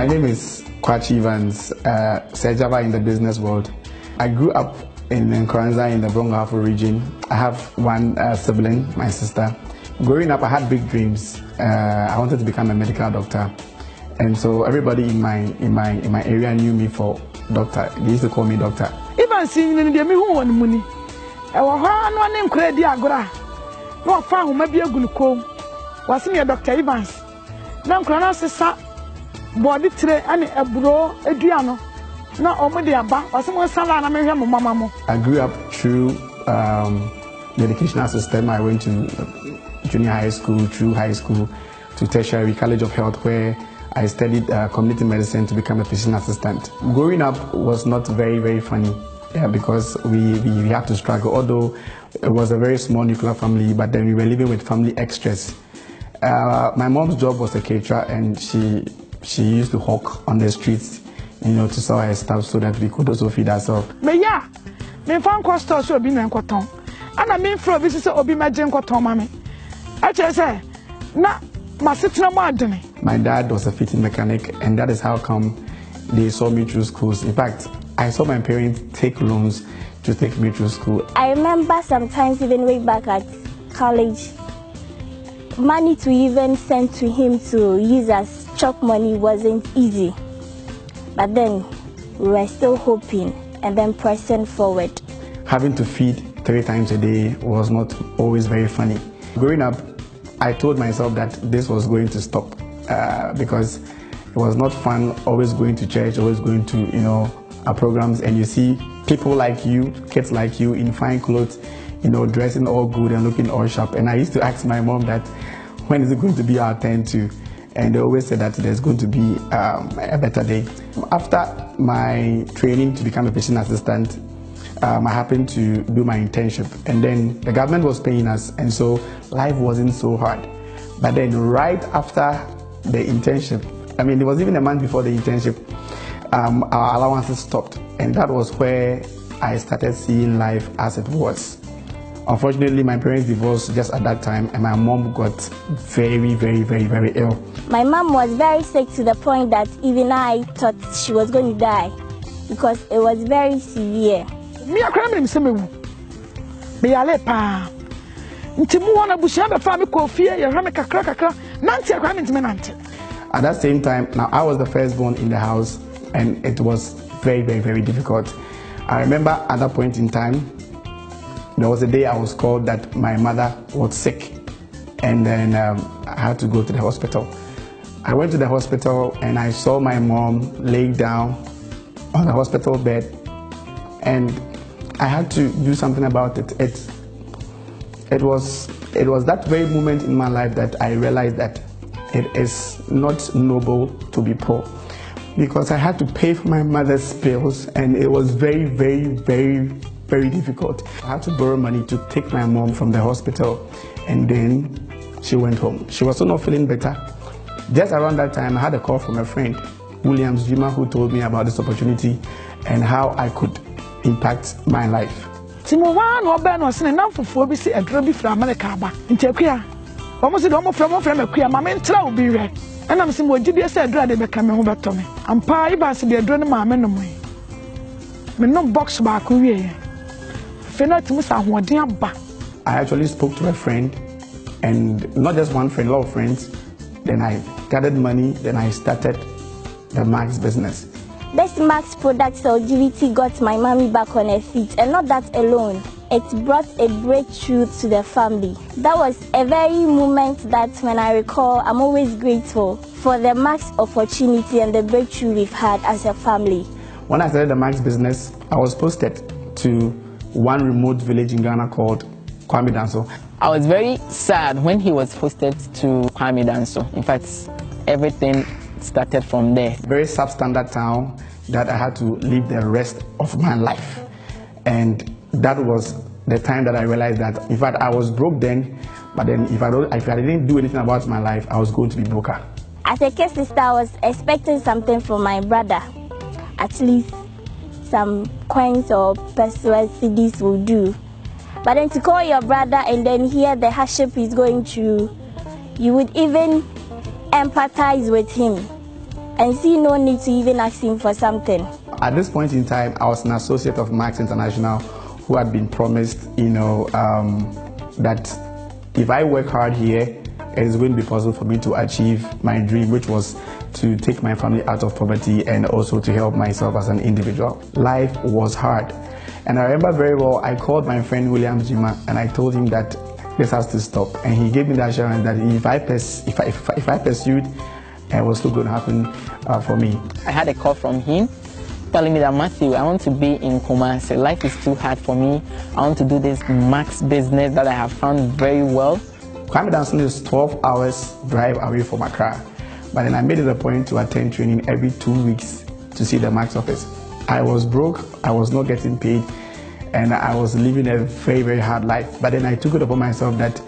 My name is Kwachi Evans, Sejava in the business world. I grew up in Nkoranza in the Brong-Ahafo region. I have one sibling, my sister. Growing up, I had big dreams. I wanted to become a medical doctor, and so everybody in my area knew me for doctor. They used to call me doctor. Even seeing in the who on money, I was one name credit agora. No found maybe a good comb. Was me a Dr. Evans. Now, Cronus body tray and a bro, a diano. No, already about was someone salon. I married my mama. I grew up through the educational system. I went to junior high school, through high school, to tertiary college of health, where I studied community medicine to become a physician assistant. Growing up was not very funny, because we had to struggle. Although it was a very small nuclear family, but then we were living with family extras. My mom's job was a caterer, and she used to hawk on the streets, to sell her stuff so that we could also feed ourselves. But yeah, me found costors so be and I mean for this obi imagine cotton, mommy. I just say, na my sitting My dad was a fitting mechanic, and that is how come they saw me through schools. In fact, I saw my parents take loans to take me through school. I remember sometimes even way back at college, money to even send to him to use as chalk money wasn't easy. But then we were still hoping and then pressing forward. Having to feed 3 times a day was not always very funny. Growing up, I told myself that this was going to stop because it was not fun always going to church, always going to, our programs, and you see people like you, kids like you in fine clothes, dressing all good and looking all sharp. And I used to ask my mom that, when is it going to be our turn to? And they always said that there's going to be a better day. After my training to become a physician assistant, I happened to do my internship, and then the government was paying us, and so life wasn't so hard. But then right after the internship, it was even a month before the internship, our allowances stopped, and that was where I started seeing life as it was. Unfortunately, my parents divorced just at that time, and my mom got very ill. My mom was very sick to the point that even I thought she was going to die because it was very severe. Me a crime say me me ale pa nti mu wona bushia be fa me kofie ye hwa me kakra nanti akwa me ntime nanti. At that same time, now I was the firstborn in the house, and it was very difficult. I remember at that point in time, there was a day I was called that my mother was sick, and then I had to go to the hospital. I went to the hospital and I saw my mom laying down on the hospital bed, and I had to do something about it. It was that very moment in my life that I realized that it is not noble to be poor, because I had to pay for my mother's bills, and it was very difficult. I had to borrow money to take my mom from the hospital, and then she went home. She was still not feeling better. Just around that time, I had a call from a friend, Williams Jima, who told me about this opportunity and how I could impact my life. Timo wa no be no sene namfofo bi si edro bi fra America ba ntekua omo se do omo fra makua ma me ntra obi hwe enam se mo gidie se edro ade be ka me ho beto me ampa iba se de edro ne ma me no mo me no box ba ko wie fe na timu sa hoden aba. I actually spoke to a friend, and not just one friend, a lot of friends. Then I gathered money, then I started the Max business. This Max Products LGBT got my mommy back on her feet, and not that alone. It brought a breakthrough to the family. That was a very moment that, when I recall, I'm always grateful for the Max opportunity and the breakthrough we've had as a family. When I started the Max business, I was posted to one remote village in Ghana called Kwame Danso. I was very sad when he was posted to Kwame Danso. In fact, everything started from there. Very substandard town that I had to live the rest of my life. And that was the time that I realized that, in fact, I was broke then, but then if I didn't do anything about my life, I was going to be broker. As a kid sister, I was expecting something from my brother. At least some coins or personal CDs will do. But then to call your brother and then hear the hardship he's going through, you would even empathize with him. and see no need to even ask him for something. At this point in time, I was an associate of Max International who had been promised, that if I work hard here, it is going to be possible for me to achieve my dream, which was to take my family out of poverty and also to help myself as an individual. Life was hard. And I remember very well, I called my friend William Jima and I told him that this has to stop. And he gave me the assurance that if I pursued, it was still going to happen for me. I had a call from him telling me that, Matthew, I want to be in Kumasi. Life is too hard for me. I want to do this Max business that I have found very well. Kwame Danson is 12 hours drive away from Accra. But then I made it a point to attend training every 2 weeks to see the Max office. I was broke, I was not getting paid, and I was living a very, very hard life. But then I took it upon myself that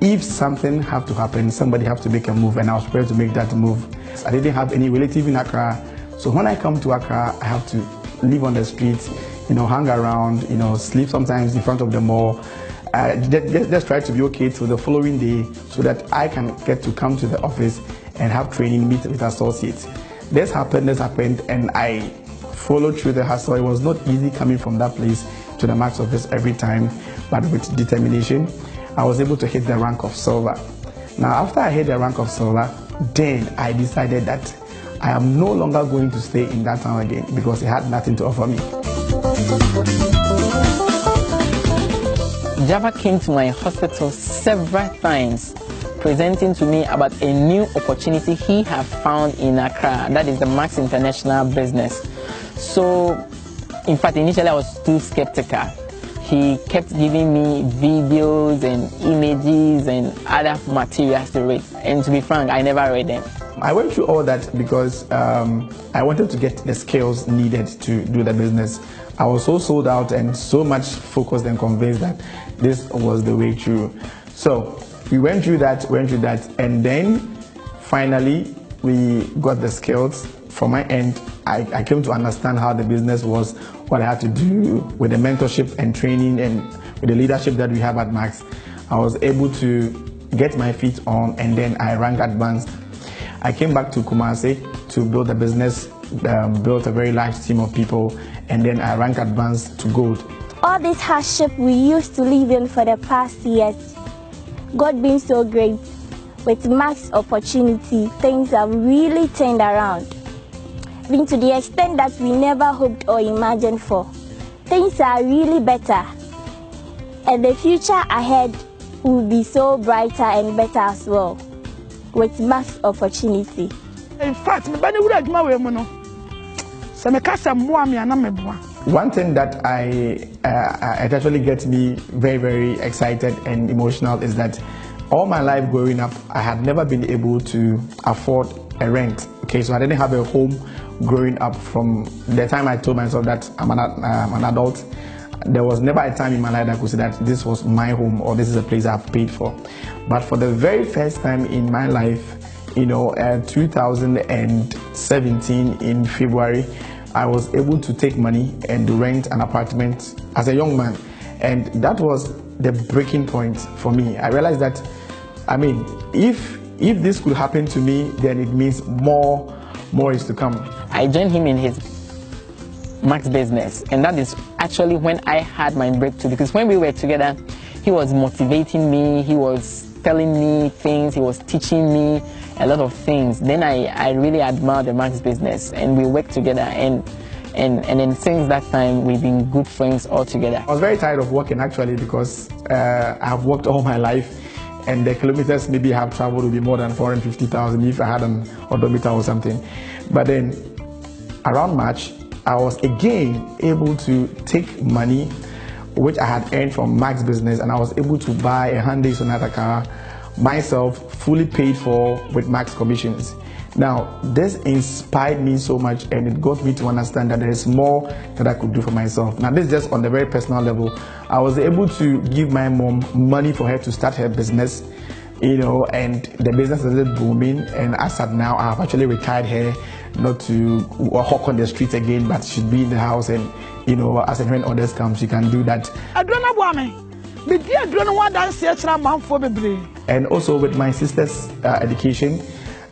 if something had to happen, somebody had to make a move, and I was prepared to make that move. I didn't have any relative in Accra, so when I come to Accra, I have to live on the streets, hang around, sleep sometimes in front of the mall. Just try to be okay till the following day so that I can get to come to the office and have training, meet with associates. This happened, and I followed through the hustle. It was not easy coming from that place to the Max office every time, but with determination, I was able to hit the rank of silver. Now, after I hit the rank of silver, then I decided that I am no longer going to stay in that town again because it had nothing to offer me. Java came to my hospital several times, presenting to me about a new opportunity he had found in Accra, that is the Max International business. So, in fact, initially I was too skeptical. He kept giving me videos and images and other materials to read. And to be frank, I never read them. I went through all that because I wanted to get the skills needed to do the business. I was so sold out and so much focused and convinced that this was the way through. So we went through that, and then finally we got the skills. From my end, I came to understand how the business was, what I had to do with the mentorship and training and with the leadership that we have at Max. I was able to get my feet on, and then I ranked advanced. I came back to Kumasi to build a business, built a very large team of people, and then I ranked advanced to gold. All this hardship we used to live in for the past years, God being so great, with Max opportunity, things have really turned around. Been to the extent that we never hoped or imagined for. Things are really better, and the future ahead will be so brighter and better as well, with Max opportunity. In fact, one thing that it actually gets me very, very excited and emotional is that all my life growing up, I had never been able to afford a rent. Okay, so I didn't have a home growing up. From the time I told myself that I'm an adult, there was never a time in my life that I could say that this was my home or this is a place I've paid for. But for the very first time in my life, 2017 in February, I was able to take money and rent an apartment as a young man. And that was the breaking point for me. I realized that, if this could happen to me, then it means more is to come. I joined him in his Max business, and that is actually when I had my breakthrough, because when we were together, he was motivating me, he was telling me things, he was teaching me a lot of things. Then I really admired the Max business, and we worked together, and then since that time we've been good friends all together. I was very tired of working actually, because I've worked all my life, and the kilometers maybe I have traveled would be more than 450,000 if I had an odometer or something. But then around March, I was again able to take money which I had earned from Max business, and I was able to buy a Hyundai Sonata car myself, fully paid for with Max commissions. Now, this inspired me so much, and it got me to understand that there is more that I could do for myself. Now, this is just on the very personal level. I was able to give my mom money for her to start her business, and the business is booming. And as at now, I have actually retired her, not to hawk on the streets again, but she'd be in the house, and as and when others come, she can do that. And also with my sister's education,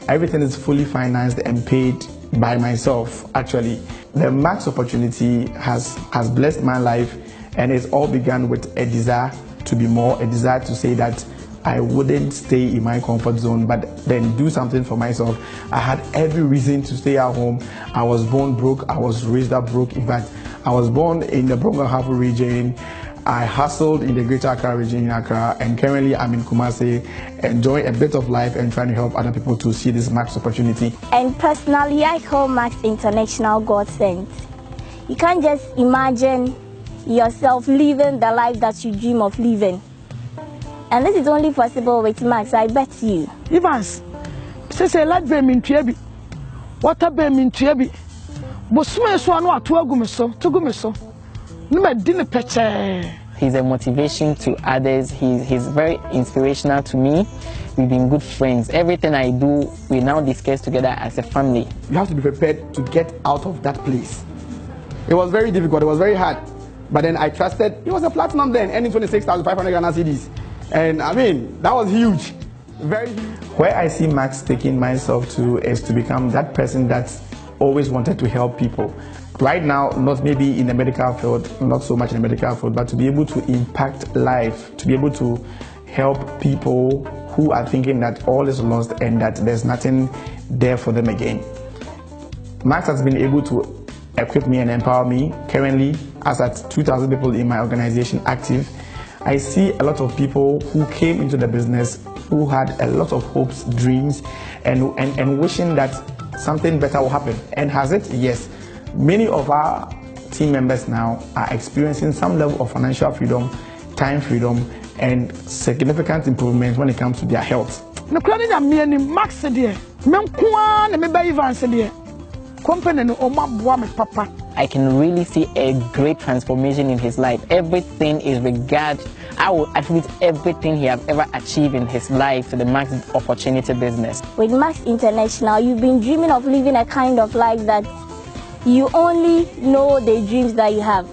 everything is fully financed and paid by myself, actually. The Max opportunity has blessed my life, and it's all began with a desire to be more, a desire to say that I wouldn't stay in my comfort zone, but then do something for myself. I had every reason to stay at home. I was born broke. I was raised up broke. In fact, I was born in the Brong-Ahafo region. I hustled in the Greater Accra region in Accra, and currently I'm in Kumasi, enjoying a bit of life and trying to help other people to see this Max opportunity. And personally, I call Max International God sent. You can't just imagine yourself living the life that you dream of living. And this is only possible with Max, I bet you. Evans, say let be min tuebi. Water be min tuebi. Bosume so anu atu agumeso, tugumeso. Nume dine peche. He's a motivation to others. He's very inspirational to me. We've been good friends. Everything I do, we now discuss together as a family. You have to be prepared to get out of that place. It was very difficult. It was very hard. But then I trusted. It was a platinum then, earning 26,500 Ghana cedis. And I mean, that was huge. Very huge. Where I see Max taking myself to is to become that person that's always wanted to help people. Right now, not maybe in the medical field, not so much in the medical field, but to be able to impact life, to be able to help people who are thinking that all is lost and that there's nothing there for them again. Max has been able to equip me and empower me. Currently, as at 2,000 people in my organization active, I see a lot of people who came into the business who had a lot of hopes, dreams, and wishing that something better will happen. And has it? Yes. Many of our team members now are experiencing some level of financial freedom, time freedom, and significant improvement when it comes to their health. Max I can really see a great transformation in his life. Everything is regarded. I will attribute everything he has ever achieved in his life to the Max opportunity business. With Max International, you've been dreaming of living a kind of life that you only know the dreams that you have.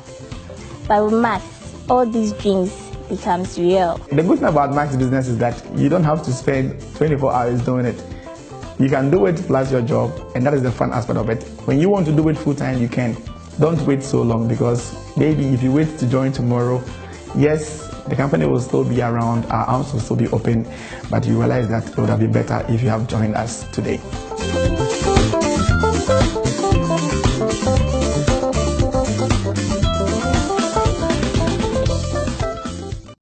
But with Max, all these dreams becomes real. The good thing about Max business is that you don't have to spend 24 hours doing it. You can do it plus your job, and that is the fun aspect of it. When you want to do it full time, you can. Don't wait so long, because maybe if you wait to join tomorrow, yes, the company will still be around, our arms will still be open, but you realize that it would have been better if you have joined us today.